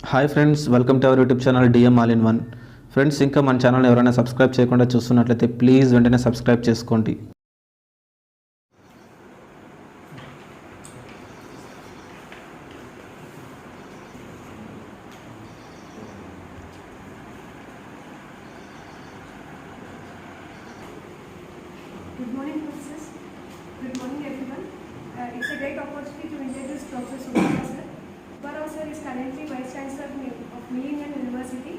Hi friends, welcome to our YouTube channel DM all in one. Friends, ఇంకా మన channel ఎవరైనా subscribe చేయకుండా చూస్తున్నట్లయితే ప్లీజ్ వెంటనే సబ్స్క్రైబ్ చేసుకోండి. Good morning, professors. Good morning, everyone. It's a great opportunity to introduce Professor Subramanian. Barao sir is currently Vice Chancellor of Millennium University.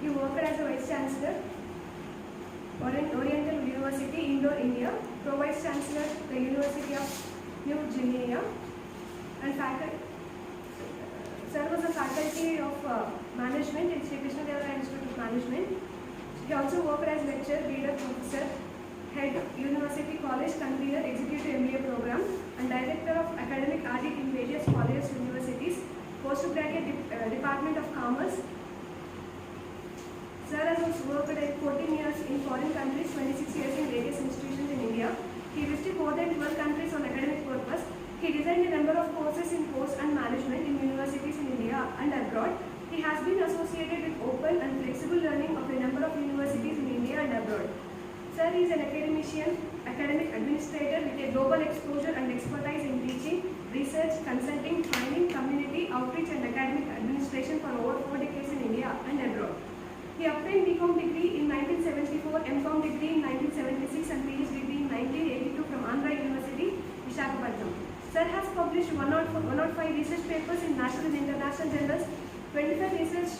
He worked as a Vice Chancellor, Oriental University, Indore, India, Pro-Vice Chancellor, the University of New Guinea, and faculty. Sir was a faculty of management in Sri Krishnadevaraya Institute of Management. He also worked as lecturer, reader, professor, head University College Convener, Executive MBA Program, and Director of Academic Audit in various colleges, universities, Postgraduate Department of Commerce. Sir has also worked at 14 years in foreign countries, 26 years in various institutions in India. He visited more than 12 countries on academic purpose. He designed a number of courses in post and management in universities in India and abroad. He has been associated with open and flexible learning of a number of universities in India and abroad. Sir is an academician, academic administrator with a global exposure and expertise in teaching, research, consulting, training, community outreach and academic administration for over 4 decades in India and abroad. He obtained BCom degree in 1974, MCom degree in 1976 and PhD degree in 1982 from Andhra University, Visakhapatnam. Sir has published 105 research papers in national and international journals, 25 research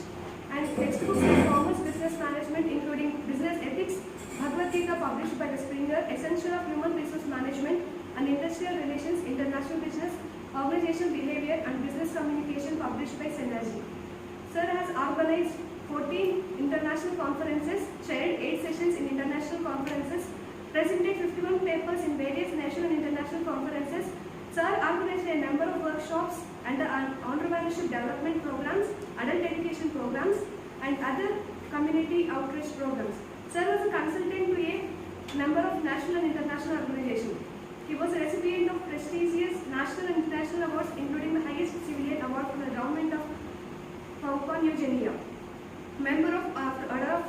and textbooks in commerce, business management including business ethics, Bhagavad Gita published by the Springer, Essential of Human Resource Management and Industrial Relations, International Business, Organizational Behavior and Business Communication published by Synergy. Sir has organized 14 international conferences, chaired 8 sessions in international conferences, presented 51 papers in various national and international conferences. Sir organized a number of workshops under entrepreneurship development programs, adult education programs and other community outreach programs. Sir was a consultant to a number of national and international organizations. He was a recipient of prestigious national and international awards, including the highest civilian award from the government of Papua New Guinea. Member of Order of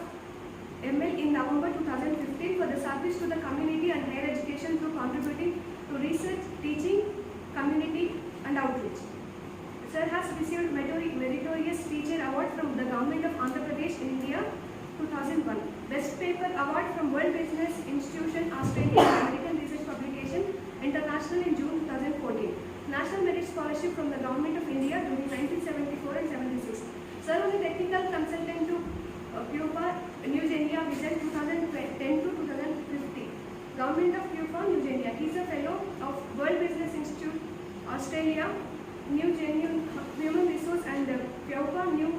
ML in November 2015 for the service to the community and higher education through contributing to research, teaching, community and outreach. Sir has received Meritorious Teacher Award from the Government of Andhra Pradesh in India 2001. Best Paper Award from World Business Institution, Australia, American Research Publication, International in June 2014. National Merit Scholarship from the Government of India during 1974 and 76. Sir was a technical consultant to Papua New Guinea Vision 2010 to 2050. Government of Papua New Guinea. He is a fellow of World Business Institute, Australia, New Guinea Human Resource and Papua New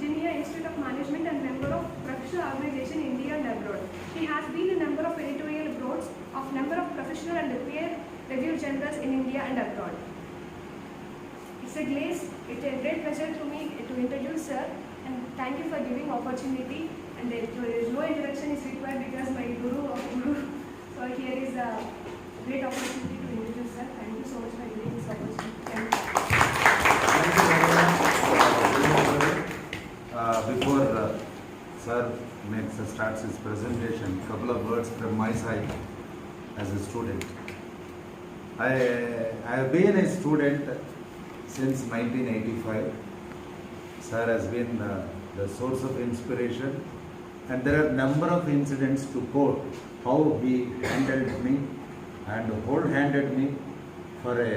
Guinea Institute of Management and member of professional organization India and abroad. He has been a member of editorial boards of number of professional and peer review journals in India and abroad. It's a great pleasure to me to introduce sir, and thank you for giving opportunity. And there is no introduction is required because my guru of guru. So here is a great opportunity to introduce sir. Thank you so much for giving this opportunity. Thank you. Before sir starts his presentation, couple of words from my side as a student. I have been a student since 1985. Sir has been the source of inspiration, and there are number of incidents to quote how he handled me and hold-handed me for a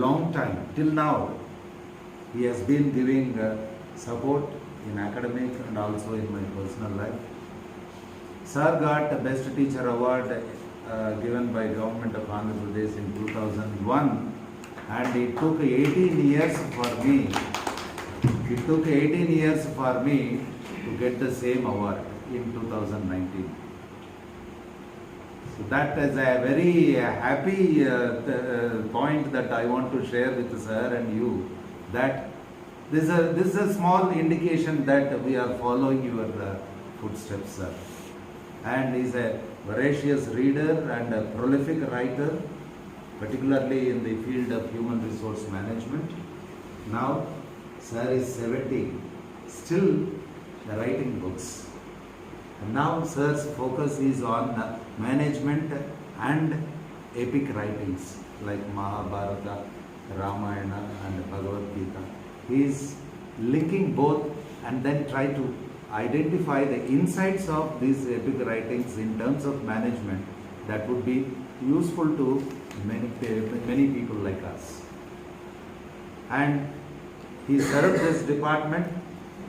long time. Till now, he has been giving support in academic and also in my personal life. Sir got the Best Teacher Award given by Government of Andhra Pradesh in 2001, and it took 18 years for me. It took 18 years for me to get the same award in 2019. So that is a very happy point that I want to share with sir and you, that this is a small indication that we are following your footsteps, sir. And he is a voracious reader and a prolific writer, particularly in the field of human resource management. Now, sir is 70, still writing books. And now, sir's focus is on management and epic writings like Mahabharata, Ramayana, and Bhagavad Gita. He is linking both and then try to identify the insights of these epic writings in terms of management that would be useful to many people like us. And he served this department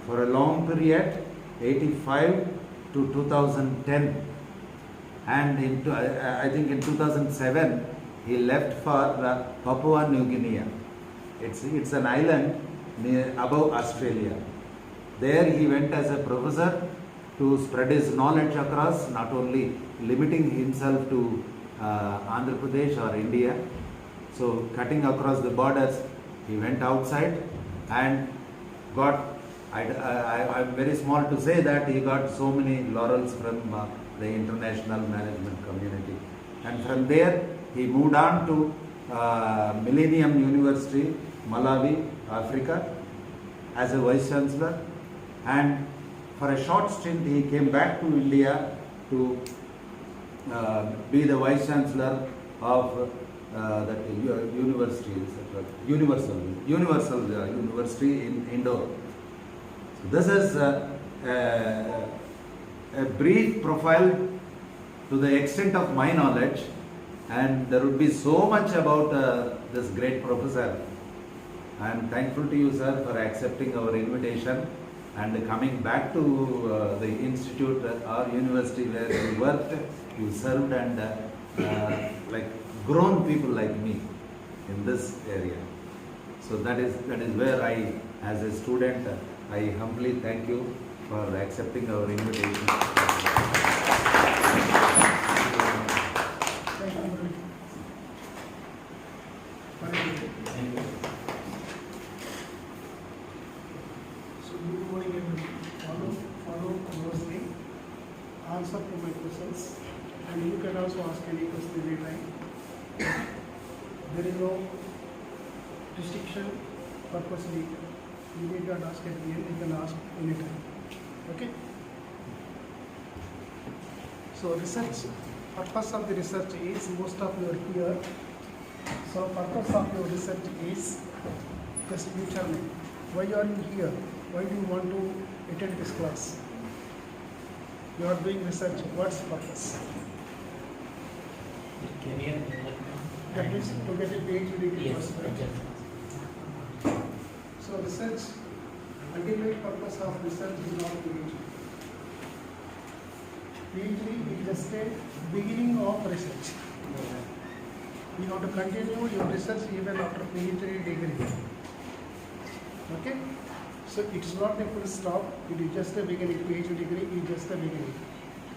for a long period, 85 to 2010. And I think in 2007, he left for Papua New Guinea. It's an island above Australia. There he went as a professor to spread his knowledge across, not only limiting himself to Andhra Pradesh or India. So cutting across the borders, he went outside and got, I'm very small to say that he got so many laurels from the international management community. And from there, he moved on to Millennium University, Malawi, Africa, as a Vice Chancellor. And for a short stint, he came back to India to be the Vice Chancellor of that university, Universal University in Indore. So this is a brief profile to the extent of my knowledge, and there would be so much about this great professor. I am thankful to you, sir, for accepting our invitation and coming back to the institute or university where you worked, you served, and like grown people like me in this area. So that is where I, as a student, I humbly thank you for accepting our invitation. Good morning everyone. Follow closely, answer to my questions, and you can also ask any question anytime. There is no restriction purposely. You need not ask at the end, you can ask anytime. Okay? So research, purpose of the research is, most of you are here. So purpose of your research is just you tell me. Why are you here? Why do you want to attend this class? You are doing research. What's the purpose? Career development. That is to get a PhD degree. Yes, Right? So research, ultimate purpose of research is not PhD. PhD is just a beginning of research. You have to continue your research even after PhD degree. Okay? So it's not a full stop, it is just a beginning. PhD degree is just a beginning.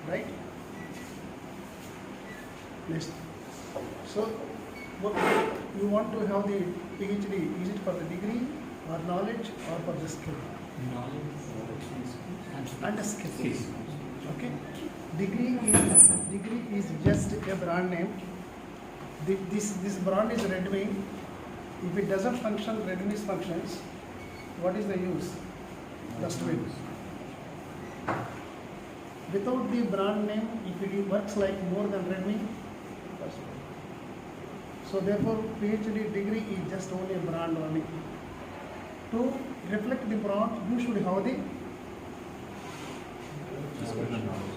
Right? Next. So, what you want to have the PhD, is it for the degree or knowledge or for the skill? Knowledge And the skills. Okay? Degree is just a brand name. This brand is Redmi. If it doesn't function, Redmi's functions. What is the use? Dustbin. Without the brand name, if it works like more than Redmi, so therefore PhD degree is just only a brand only. To reflect the brand, you should have the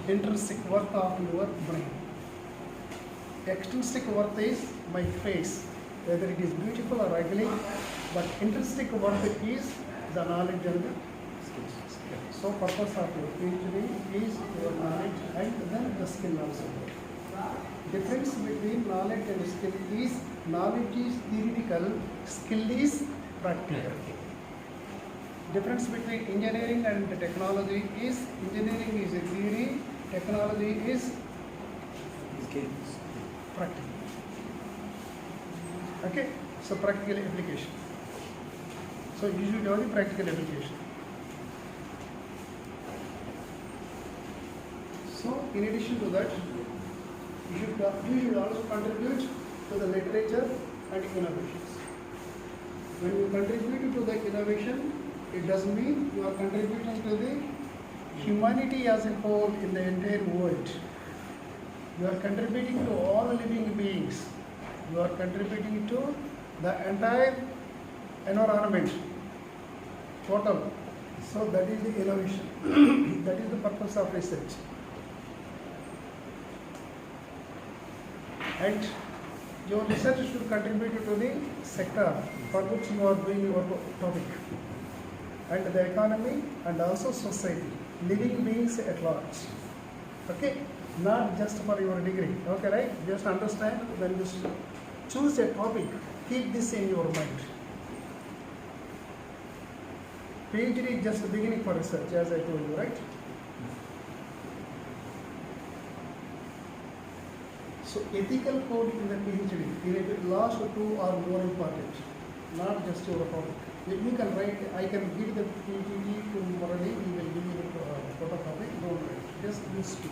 intrinsic worth of your brain. Extrinsic worth is my face, whether it is beautiful or ugly, but intrinsic worth is the knowledge and the skills. So purpose of your PhD is your knowledge and then the skill also. Difference between knowledge and skill is, knowledge is theoretical, skill is practical. Difference between engineering and technology is, engineering is a theory, technology is practical. Okay, so practical application. So you should have the practical application. So in addition to that, you should also contribute to the literature and innovations. When you contribute to the innovation, it doesn't mean you are contributing to the humanity as a whole in the entire world. You are contributing to all living beings. You are contributing to the entire environment, total. So that is the innovation. That is the purpose of research. And your research should contribute to the sector for which you are doing your topic, and the economy and also society, living beings at large. Okay, not just for your degree. Okay, right? Just understand, when you choose a topic, keep this in your mind. PhD is just the beginning for research, as I told you, right? So ethical code in the PhD, in the last two are more important, not just your topic. You can write, I can give the PhD to Murali, he will give you the photocopy, don't write, just you speak.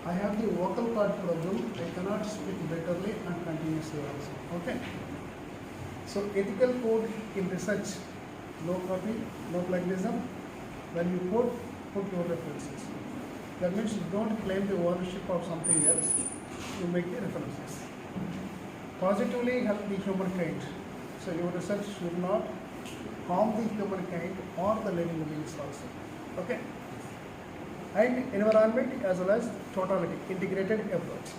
I have the vocal cord problem, I cannot speak betterly and continuously also, okay? So ethical code in research, no copy, no plagiarism. When you quote, put your references. That means you don't claim the ownership of something else, you make the references. Positively help the humankind. So your research should not harm the humankind or the living beings also. Okay? And environment as well as totality, integrated effort.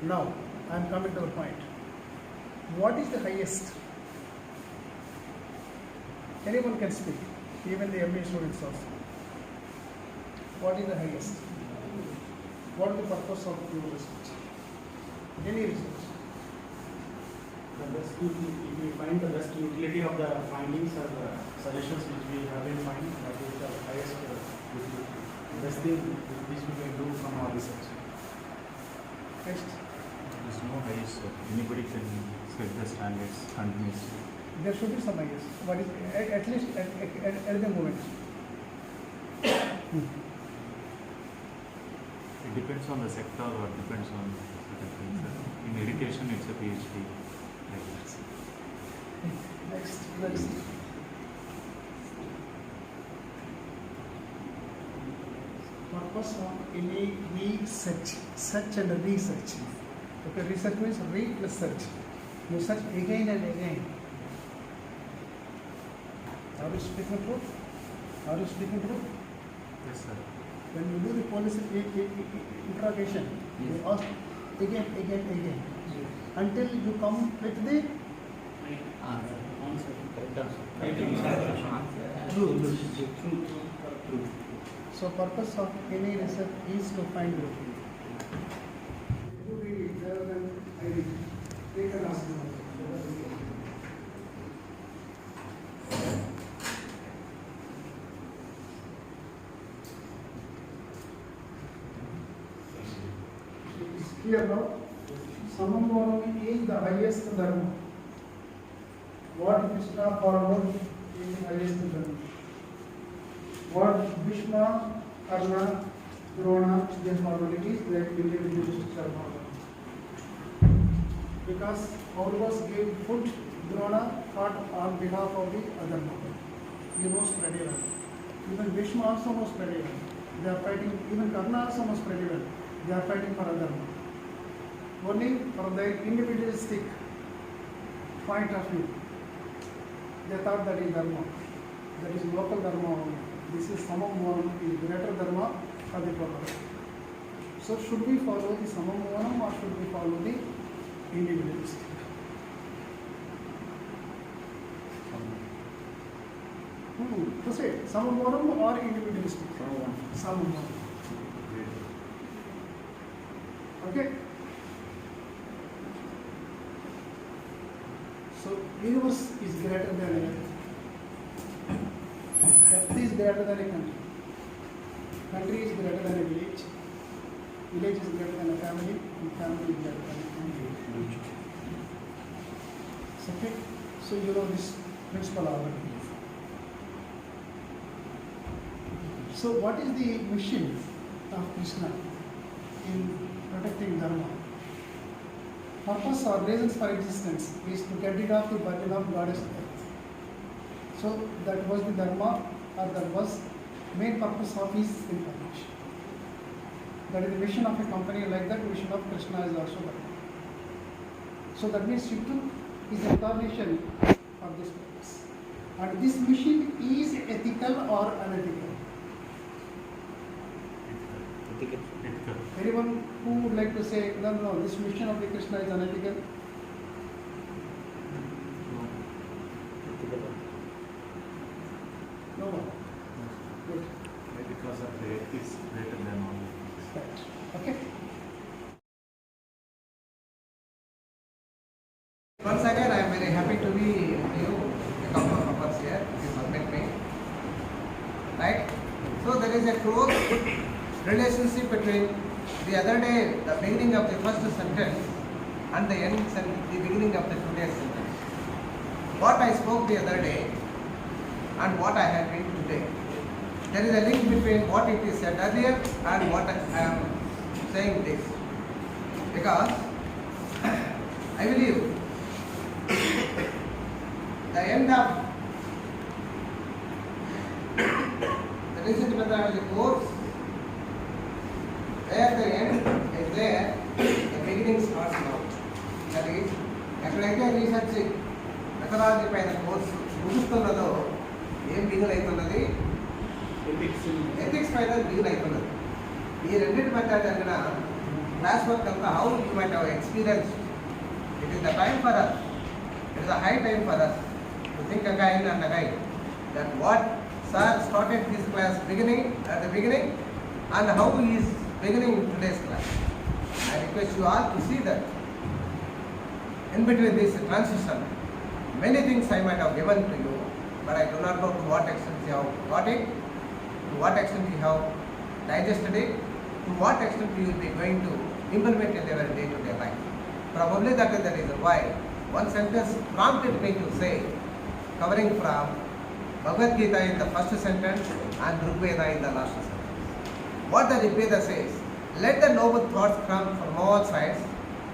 Now, I am coming to the point. What is the highest? Anyone can speak, even the MA students also. What is the highest? What is the purpose of your research? Any research? The best, if we find the best utility of the findings or the suggestions which we have been finding, that is the highest utility. Best thing which we can do from our research. Next. There is no highest, sir. Anybody can set the standards continuously. There should be some highest. What is at least at the moment? It depends on the sector or depends on certain things, sir. In education, it's a PhD. Like that. Next. Purpose of any research, search and research. Okay, research means read plus search. You search again and again. Are you speaking truth? Are you speaking truth? Yes, sir. When you do the police interrogation, you ask again, until you come with the truth. So purpose of any research is to find truth. You read it rather than I read it. They can ask you. Clear now? Samamvarami is the highest dharma. What Krishna followed is the highest dharma. What Bhishma, Arna, Drona, they followed it is that individual dharma. Because Kauravas gave food, Drona fought on behalf of the other mother. He was pretty well. Even Bhishma also was pretty well. They are fighting, even Karna also was pretty well. They are fighting for other mother. Only from their individualistic point of view, they thought that is dharma. That is local dharma only. This is samam is greater dharma for the total. So should we follow the samam or should we follow the individualistic? Proceed. Samam or individualistic? Samam. Okay. So universe is greater than anything. Earth is greater than a country. Country is greater than a village. Village is greater than a family. And family is greater than a country. Okay. So you know this principle already. So what is the mission of Krishna in protecting dharma? purpose or reasons for existence is to get rid of the burden of goddess earth. So that was the dharma, or that was main purpose of his incarnation. That is the mission of a company. Like that, mission of Krishna is also that. So that means he took his incarnation for this purpose. And this mission is ethical or unethical? Ethical. Anyone who would like to say, no, this mission of the Krishna is unethical? No one. Good. Because of the ethics greater than all ethics. Right. Okay. Once again, I am very happy to be with you, a couple of hours here, if you permit me. Right? So there is a close relationship between the other day, the beginning of the first sentence and the end sentence, the beginning of the today's sentence. What I spoke the other day and what I have read today. There is a link between what it is said earlier and what I am saying this. Because I believe the end of the research methodology course, where the end is there, the beginning starts now. That is, ఎక్కడైతే research methodology పైన course ముగుస్తున్నదో ఏం begin అవుతున్నది, ethics పైన begin అవుతున్నది. ఈ రెండింటి మధ్య జరిగిన క్లాస్ వర్క్ అంతా how you might have experience. It is the time for us, it is a high time for us to think again and again that what sir started his class at the beginning and how he is beginning today's class. I request you all to see that in between this transition, many things I might have given to you, but I do not know to what extent you have got it, to what extent you have digested it, to what extent you will be going to implement in your day-to-day life. Probably that is the reason why one sentence prompted me to say, covering from Bhagavad Gita in the first sentence and Rigveda in the last sentence. What the Rigveda says, let the noble thoughts come from all sides,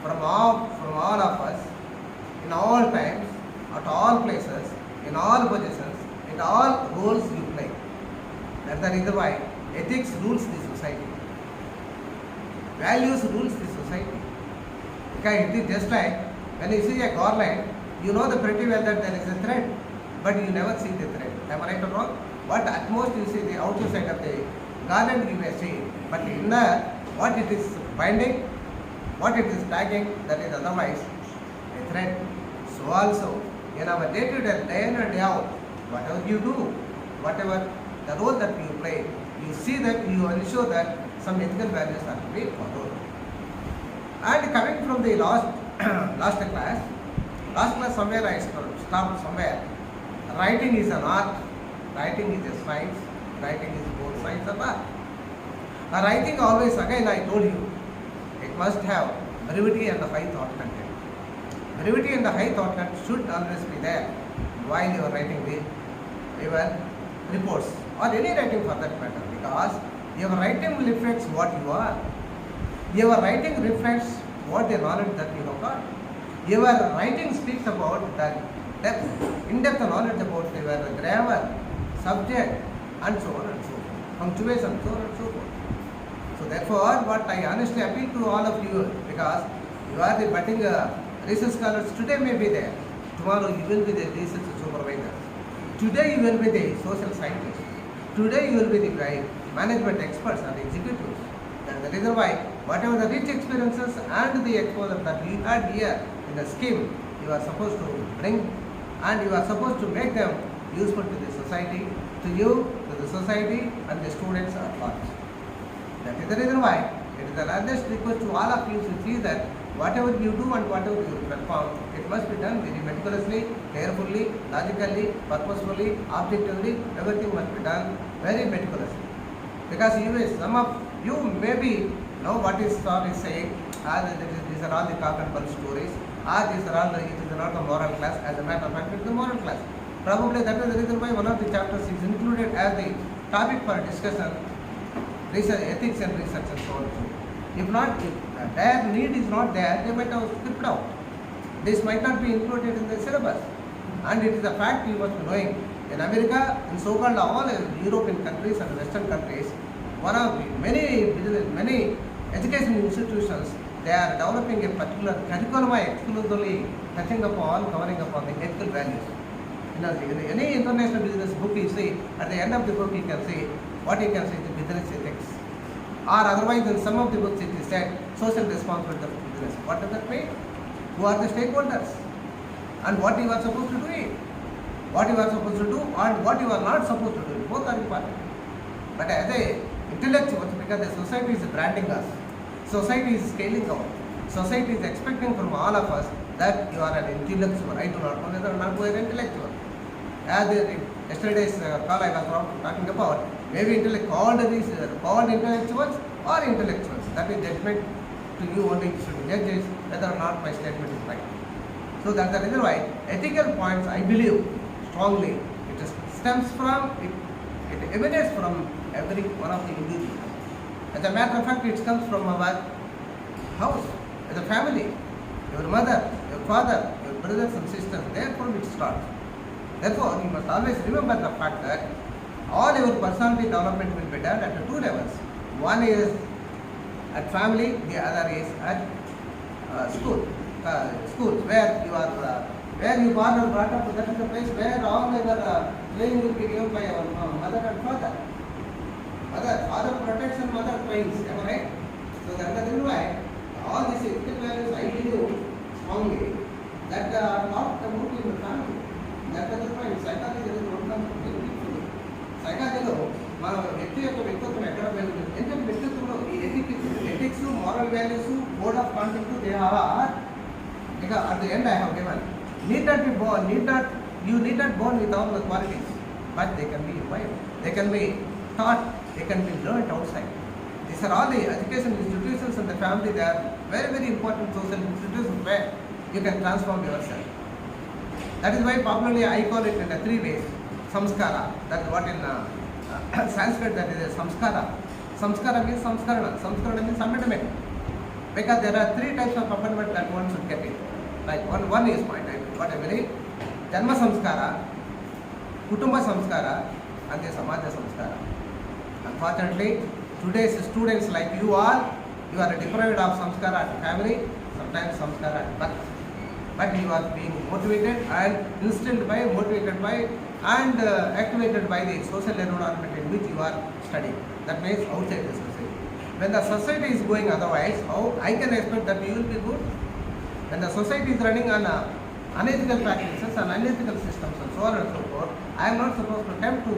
from all of us, in all times, at all places, in all positions, in all roles you play. That's the reason why ethics rules the society. Values rules the society. Because it is just like when you see a garland, you know the pretty well that there is a thread, but you never see the thread. Am I right or wrong? What at most you see the outer side of the garland you may see, but inner, what it is binding, what it is tagging, that is otherwise a thread. So also, in our day-to-day, day in and day out, whatever you do, whatever the role that you play, you see that you ensure that some ethical values are to be followed. And coming from the last class somewhere I stopped somewhere. Writing is an art, writing is a science, writing is both science and art. Writing always, again I told you, it must have brevity and the high thought content. Brevity and the high thought content should always be there while you are writing your reports or any writing for that matter, because your writing reflects what you are. Your writing reflects what the knowledge that you have got. Your writing speaks about the depth, in-depth knowledge about your grammar, subject, and so on and so forth, punctuation, so on and so forth. So therefore, what I honestly appeal to all of you, because you are the budding research scholars, today may be there, tomorrow you will be the research supervisor, today you will be the social scientist, today you will be the management experts and executives. That's the reason why whatever the rich experiences and the exposure that we had here in the scheme, you are supposed to bring and you are supposed to make them useful to the society, to you, to the society and the students at large. That is the reason why it is the largest request to all of you to see that whatever you do and whatever you perform, it must be done very meticulously, carefully, logically, purposefully, objectively. Everything must be done very meticulously. Because some of you maybe know what is Sir is saying, these are all the cock and bull stories, these are all it is not a moral class. As a matter of fact, it is a moral class. Probably that is the reason why one of the chapters is included as the topic for discussion, research, ethics and research and so on. If not, if their need is not there, they might have skipped out. This might not be included in the syllabus. And it is a fact you must be knowing. In America, in so-called all European countries and Western countries, one of the many education institutions, they are developing a particular curriculum exclusively covering upon the ethical values. In any international business book you see, at the end of the book you can see what you can say is business ethics. Or otherwise in some of the books it is said social responsibility of business. What does that mean? Who are the stakeholders? And what you are supposed to do it? What you are supposed to do and what you are not supposed to do. Both are important. But as a intellectuals, because the society is branding us, society is scaling out, society is expecting from all of us that you are an intellectual. I do not know whether or not you are an intellectual. As yesterday's call I was talking about, maybe called intellectuals or intellectuals. That is judgment to you only. You should judge whether or not my statement is right. So that's the reason why ethical points, I believe strongly, it stems from, it emanates from every one of the individuals. As a matter of fact, it comes from our house, as a family, your mother, your father, your brothers and sisters, therefore it starts. Therefore, you must always remember the fact that all your personality development will be done at two levels. One is at family, the other is at schools where you are, where you born and brought up. That is the place where all your training will be given by our mother and father. Father protects and mother trains. Am I right? So that is the reason why all these ethical values, I believe strongly that are not about in the family. That is the point. Psychology is not very beautiful. Psychology మనం వ్యక్తి యొక్క వ్యక్తిత్వం ఎక్కడ పెరుగుతుంది ఎందుకంటే వ్యక్తిత్వంలో ఈ ethics moral values, code of conduct, they are, because at the end I have given, you need not born with all the qualities, but they can be acquired, they can be taught, they can be learned outside. These are all the education institutions in the family. They are very, very important social institutions where you can transform yourself. That is why popularly I call it in three ways. Samskara, that is what in Sanskrit that is samskara. Samskara means samskarana. Samskarana means amendment. Because there are three types of amendment that one should get it. Like one is what I believe, Janma samskara, Kutumba samskara, and the Samaja samskara. Unfortunately, today's students like you are deprived of samskara at family, sometimes samskara at birth. But you are being motivated and instilled by, motivated by, and activated by the social environment in which you are studying. That means outside the society. When the society is going otherwise, how I can expect that you will be good? When the society is running on unethical practices and unethical systems and so on and so forth, I am not supposed to attempt to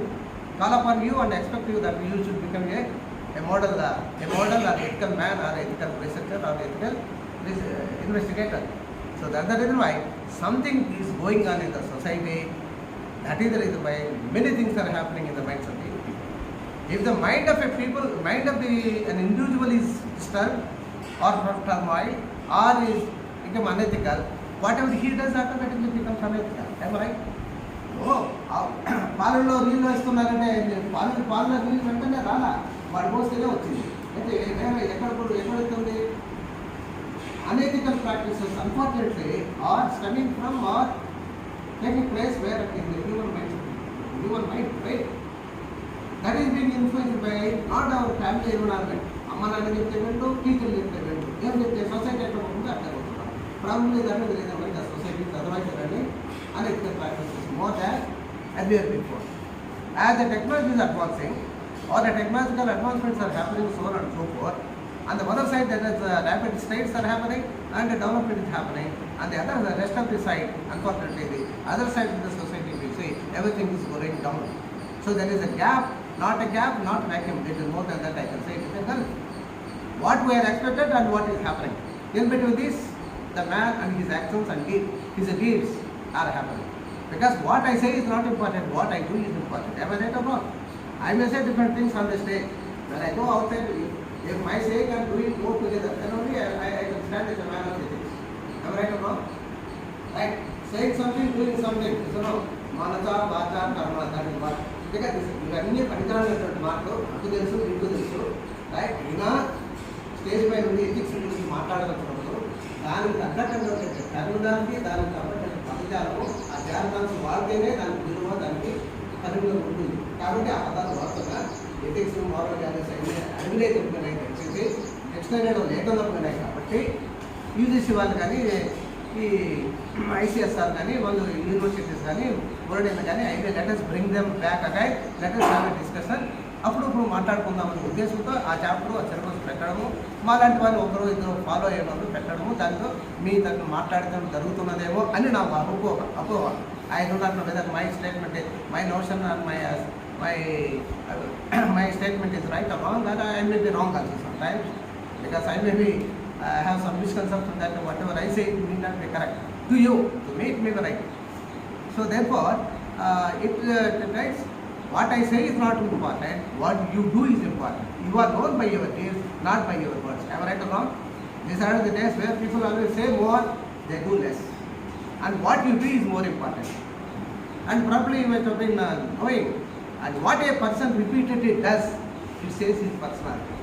call upon you and expect you that you should become a model or ethical man or ethical researcher or ethical investigator. So that's the reason why something is going on in the society. That is the reason why many things are happening in the minds of people. If the mind of an individual is disturbed or from turmoil or is become unethical, whatever he does automatically becomes unethical. Am I right? పాలనలో నీళ్ళు వేస్తున్నారంటే పాలన నీళ్ళు వెంటనే రాలా వాడి పోస్తేనే వచ్చింది. అయితే ఎక్కడైతుంది unethical practices, unfortunately, are stemming from or taking place where in the human mind, right? That is being influenced by not our family environment. Amma nana chepte vendu, teacher chepte vendu. Em chepte society etra potundo atta potunnaru. Probably that is the reason why the society is otherwise running unethical practices more than earlier before. As the technology is advancing, or the technological advancements are happening, so on and so forth. On the other side, there is rapid strides are happening and development is happening. On the rest of the side, unfortunately, the other side of the society, we see everything is going down. So there is a gap, not vacuum. It is more than that. I can say it is a gulf. What we are expected and what is happening. In between this, the man and his actions and his deeds are happening. Because what I say is not important. What I do is important. Am I right or wrong? I may say different things on the stage. When I go outside, if my sake and doing go together, then only I can stand as a man of ethics. Am I right or wrong? Right? Saying something, doing something. So no, manacha, vacha, karma, that is what. Because this is, you are in a particular mark, right? Stage పై నుండి ethics గురించి మాట్లాడుతున్నప్పుడు దానికి తగ్గట్టుగా తగినదానికి దానికి తగ్గట్టు పదజాలము ఆ జాగ్రత్తలు వాడితేనే దానికి విలువ దానికి పరిమితం ఉంటుంది. కాబట్టి ఆ పదాలు వాడుతున్నా ఎథిక్స్ మోరల్ వాల్యూస్ అడిగినే తప్పినాయి దయచేసి ఎక్స్టెండెడ్ లేకుండా పోయినాయి. కాబట్టి యూజీసీ వాళ్ళు కానీ ఈ ఐసీఎస్ఆర్ కానీ వాళ్ళు యూనివర్సిటీస్ కానీ వరల్డ్ కానీ అయితే letters bring them back again letters have a discussion అప్పుడు మాట్లాడుకుందామనే ఉద్దేశంతో ఆ చాప్టర్ ఆ సిలబస్ పెట్టడము మా లాంటి వాళ్ళు ఒకరు ఇద్దరు ఫాలో అయ్యే వాళ్ళు పెట్టడము దాంతో మీ తను మాట్లాడటం జరుగుతున్నదేమో అని నా అపోహ. I do not know whether my statement my notion or my statement is right or wrong, that I may be wrong also sometimes because I may be have some misconception that whatever I say it may not be correct to you, to me it may be right. So therefore it takes what I say is not important, what you do is important. You are known by your deeds, not by your words. Am I right or wrong? These are the days where people always say more, they do less, and what you do is more important. And probably you might have been knowing, and what a person repeatedly does, it says his personality.